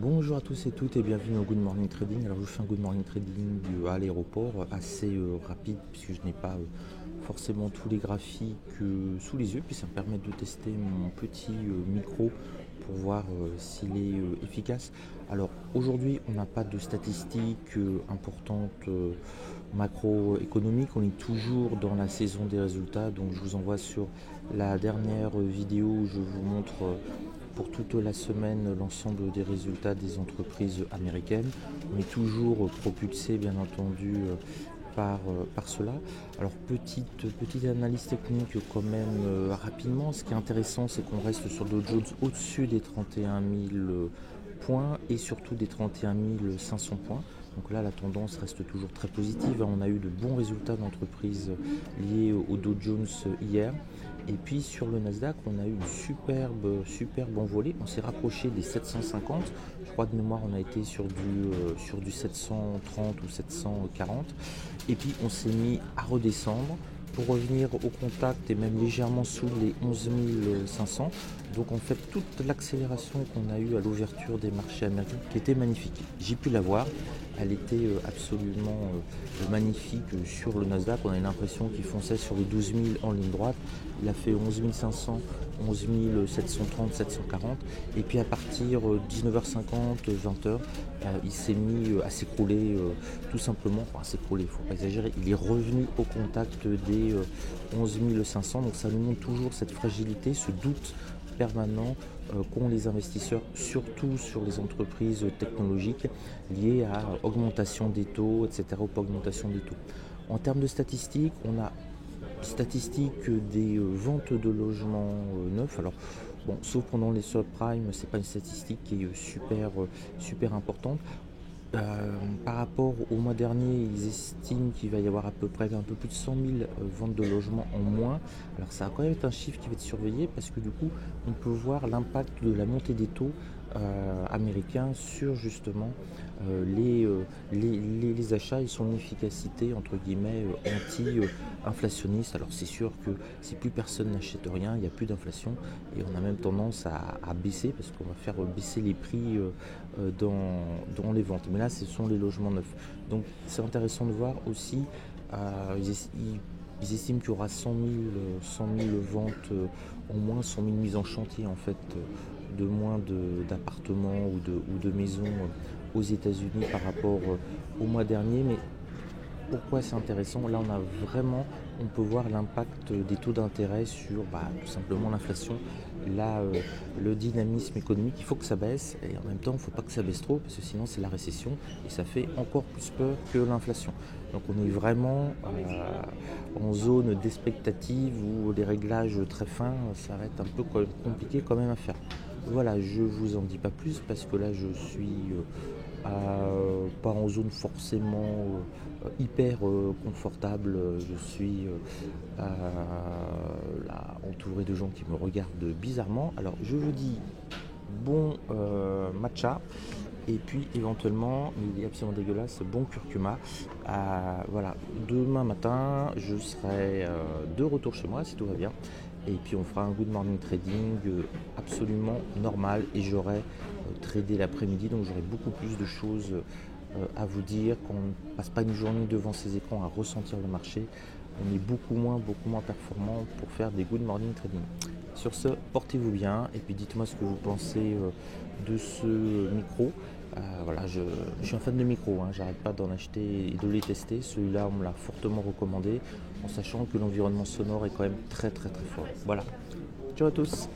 Bonjour à tous et toutes et bienvenue au Good Morning Trading. Alors je vous fais un Good Morning Trading à l'aéroport assez rapide puisque je n'ai pas forcément tous les graphiques sous les yeux, puis ça me permet de tester mon petit micro pour voir s'il est efficace. Alors aujourd'hui on n'a pas de statistiques importantes macroéconomiques, on est toujours dans la saison des résultats, donc je vous envoie sur la dernière vidéo où je vous montre pour toute la semaine l'ensemble des résultats des entreprises américaines. On est toujours propulsé bien entendu par cela. Alors petite analyse technique quand même rapidement. Ce qui est intéressant, c'est qu'on reste sur Dow Jones au-dessus des 31 000 points et surtout des 31 500 points. Donc là, la tendance reste toujours très positive. On a eu de bons résultats d'entreprises liés au Dow Jones hier. Et puis sur le Nasdaq, on a eu une superbe envolée. On s'est rapproché des 750. Je crois de mémoire, on a été sur du 730 ou 740. Et puis on s'est mis à redescendre pour revenir au contact et même légèrement sous les 11 500. Donc en fait, toute l'accélération qu'on a eue à l'ouverture des marchés américains, qui était magnifique, j'ai pu la voir, elle était absolument magnifique sur le Nasdaq. On a l'impression qu'il fonçait sur les 12 000 en ligne droite. Il a fait 11 500, 11 730, 740. Et puis à partir 19h50, 20h, il s'est mis à s'écrouler tout simplement. Enfin, s'écrouler, il ne faut pas exagérer. Il est revenu au contact des 11 500. Donc ça nous montre toujours cette fragilité, ce doute permanent qu'ont les investisseurs, surtout sur les entreprises technologiques liées à augmentation des taux, etc. ou pas augmentation des taux. En termes de statistiques, on a statistiques des ventes de logements neufs. Alors, bon, sauf pendant les subprimes, c'est pas une statistique qui est super importante. Par rapport au mois dernier, ils estiment qu'il va y avoir à peu près un peu plus de 100 000 ventes de logements en moins. Alors ça va quand même être un chiffre qui va être surveillé parce que du coup, on peut voir l'impact de la montée des taux américains sur justement les achats et son efficacité entre guillemets anti-inflationniste. Alors c'est sûr que si plus personne n'achète rien, il n'y a plus d'inflation et on a même tendance à baisser parce qu'on va faire baisser les prix dans les ventes. Mais là, ce sont les logements neufs. Donc c'est intéressant de voir aussi, ils estiment qu'il y aura 100 000 ventes en moins, 100 000 mises en chantier en fait de moins d'appartements ou de maisons aux États-Unis par rapport au mois dernier. Mais pourquoi c'est intéressant? Là, on peut voir l'impact des taux d'intérêt sur tout simplement l'inflation. Là, le dynamisme économique, il faut que ça baisse et en même temps, il ne faut pas que ça baisse trop parce que sinon, c'est la récession et ça fait encore plus peur que l'inflation. Donc, on est vraiment en zone d'expectative où les réglages très fins, ça va être un peu compliqué quand même à faire. Voilà, je vous en dis pas plus parce que là, je suis pas en zone forcément hyper confortable. Je suis là, entouré de gens qui me regardent bizarrement. Alors je vous dis bon matcha et puis éventuellement, mais il est absolument dégueulasse, bon curcuma. Voilà, demain matin je serai de retour chez moi si tout va bien. Et puis on fera un good morning trading absolument normal et j'aurai tradé l'après-midi, donc j'aurai beaucoup plus de choses à vous dire. Qu'on ne passe pas une journée devant ces écrans à ressentir le marché, on est beaucoup moins performant pour faire des good morning trading. Sur ce, portez-vous bien et puis dites-moi ce que vous pensez de ce micro. Voilà, je suis un fan de micro, j'arrête pas d'en acheter et de les tester. Celui-là, on me l'a fortement recommandé en sachant que l'environnement sonore est quand même très fort. Voilà, ciao à tous.